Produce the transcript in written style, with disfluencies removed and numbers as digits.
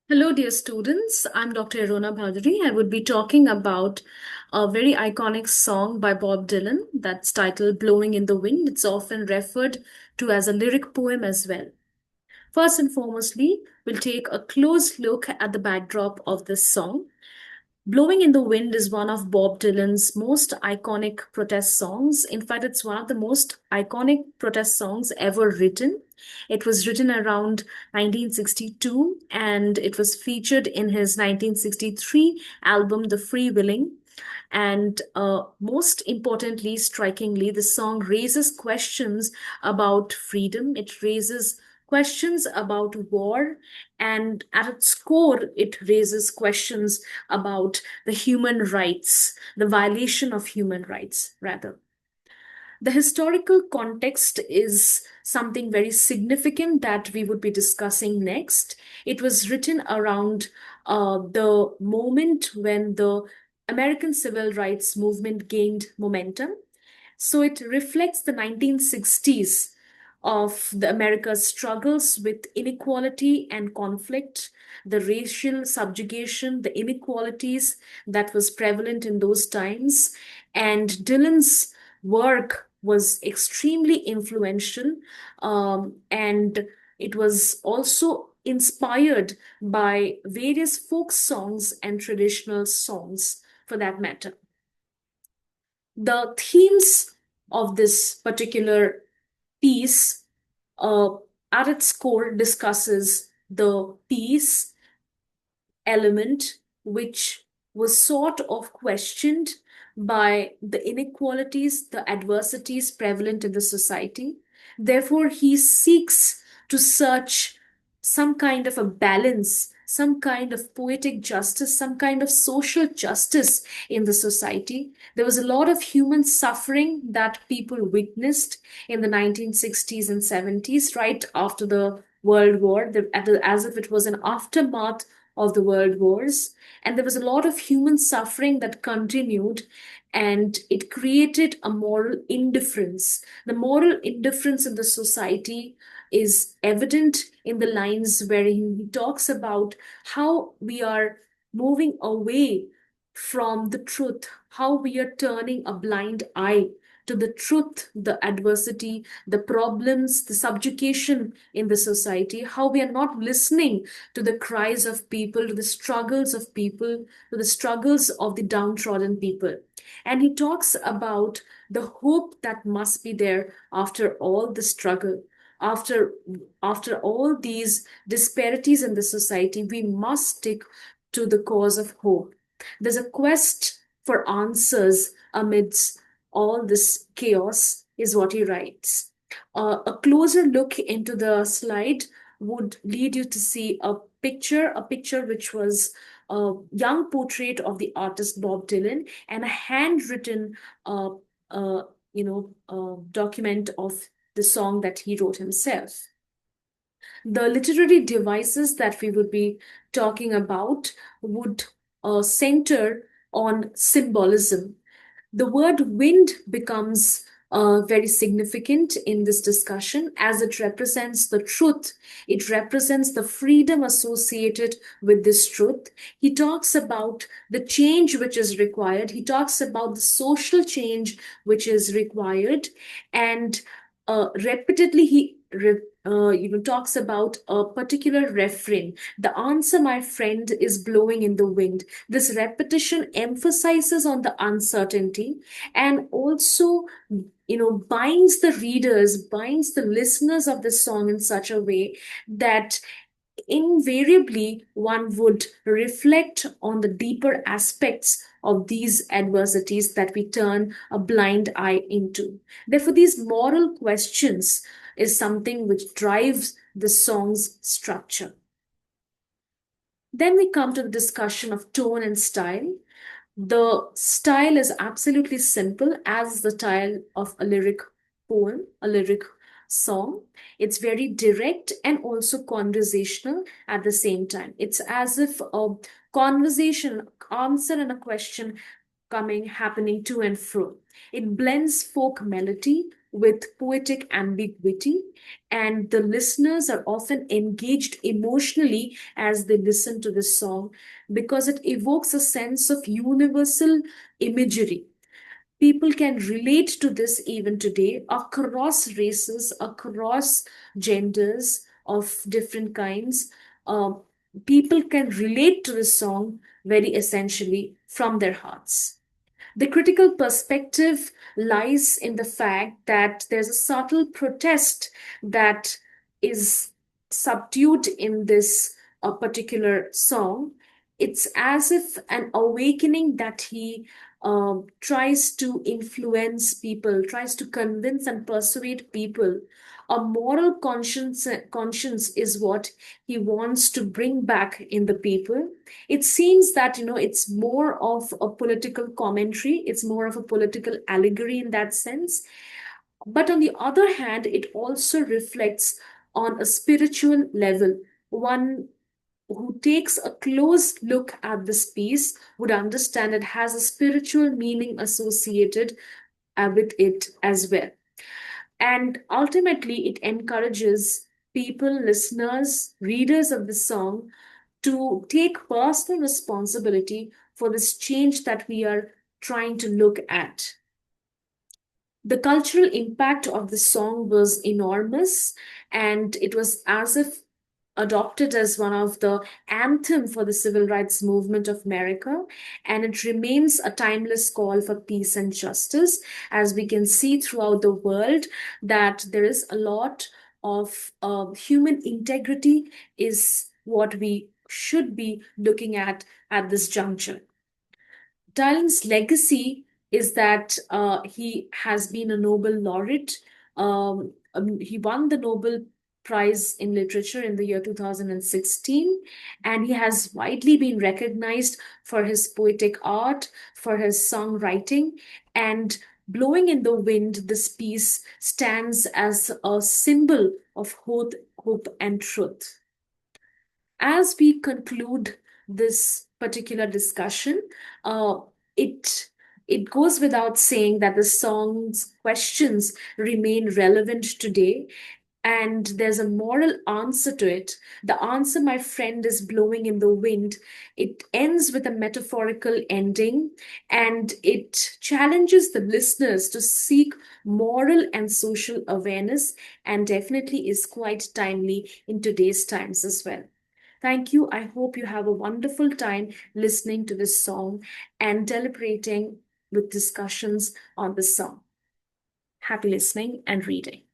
Hello, dear students. I'm Dr. Irona. I would be talking about a very iconic song by Bob Dylan that's titled Blowing in the Wind. It's often referred to as a lyric poem as well. First and foremostly, we'll take a close look at the backdrop of this song. Blowing in the Wind is one of Bob Dylan's most iconic protest songs. In fact, it's one of the most iconic protest songs ever written. It was written around 1962 and it was featured in his 1963 album, The Free Willing. And most importantly, strikingly, the song raises questions about freedom. It raises questions about war. And at its core, it raises questions about the human rights, the violation of human rights, rather. The historical context is something very significant that we would be discussing next. It was written around the moment when the American civil rights movement gained momentum. So it reflects the 1960s of the America's struggles with inequality and conflict, the racial subjugation, the inequalities that was prevalent in those times. And Dylan's work was extremely influential, and it was also inspired by various folk songs and traditional songs for that matter. The themes of this particular piece, uh, at its core, discusses the peace element, which was sort of questioned by the inequalities, the adversities prevalent in the society. Therefore, he seeks to search some kind of a balance, some kind of poetic justice, some kind of social justice in the society. There was a lot of human suffering that people witnessed in the 1960s and 70s, right after the World War, as if it was an aftermath of the world wars. And there was a lot of human suffering that continued, and it created a moral indifference. The moral indifference in the society is evident in the lines where he talks about how we are moving away from the truth, how we are turning a blind eye to the truth, the adversity, the problems, the subjugation in the society, how we are not listening to the cries of people, to the struggles of people, to the struggles of the downtrodden people. And he talks about the hope that must be there after all the struggle. After, after all these disparities in the society, we must stick to the cause of hope. There's a quest for answers amidst all this chaos, is what he writes. A closer look into the slide would lead you to see a picture which was a young portrait of the artist Bob Dylan and a handwritten, uh, uh, document of the song that he wrote himself. The literary devices that we would be talking about would center on symbolism. The word wind becomes very significant in this discussion as it represents the truth. It represents the freedom associated with this truth. He talks about the change which is required. He talks about the social change which is required. And repeatedly, talks about a particular refrain. The answer, my friend, is blowing in the wind. This repetition emphasizes on the uncertainty and also binds the readers, binds the listeners of this song in such a way that invariably one would reflect on the deeper aspects of these adversities that we turn a blind eye into. Therefore, these moral questions is something which drives the song's structure. Then we come to the discussion of tone and style. The style is absolutely simple as the style of a lyric poem, a lyric song. It's very direct and also conversational at the same time. It's as if a conversation, answer and a question happening to and fro. It blends folk melody with poetic ambiguity, and the listeners are often engaged emotionally as they listen to this song because it evokes a sense of universal imagery. People can relate to this even today across races, across genders of different kinds. Um, People can relate to this song very essentially from their hearts. The critical perspective lies in the fact that there's a subtle protest that is subdued in this particular song. It's as if an awakening that he tries to influence people, tries to convince and persuade people. A moral conscience is what he wants to bring back in the people. It seems that it's more of a political commentary, it's more of a political allegory in that sense, but on the other hand it also reflects on a spiritual level. One who takes a close look at this piece would understand it has a spiritual meaning associated with it as well. And ultimately, it encourages people, listeners, readers of the song to take personal responsibility for this change that we are trying to look at. The cultural impact of the song was enormous, and it was as if adopted as one of the anthem for the civil rights movement of America, and it remains a timeless call for peace and justice, as we can see throughout the world that there is a lot of human integrity is what we should be looking at this juncture. Dylan's legacy is that he has been a Nobel laureate. He won the Nobel Prize in Literature in the year 2016, and he has widely been recognized for his poetic art, for his songwriting, and Blowing in the Wind, this piece stands as a symbol of hope and truth. As we conclude this particular discussion, uh, it it goes without saying that the song's questions remain relevant today, and there's a moral answer to it. The answer, my friend, is blowing in the wind. It ends with a metaphorical ending, and it challenges the listeners to seek moral and social awareness, and definitely is quite timely in today's times as well. Thank you. I hope you have a wonderful time listening to this song and deliberating with discussions on this song. Happy listening and reading.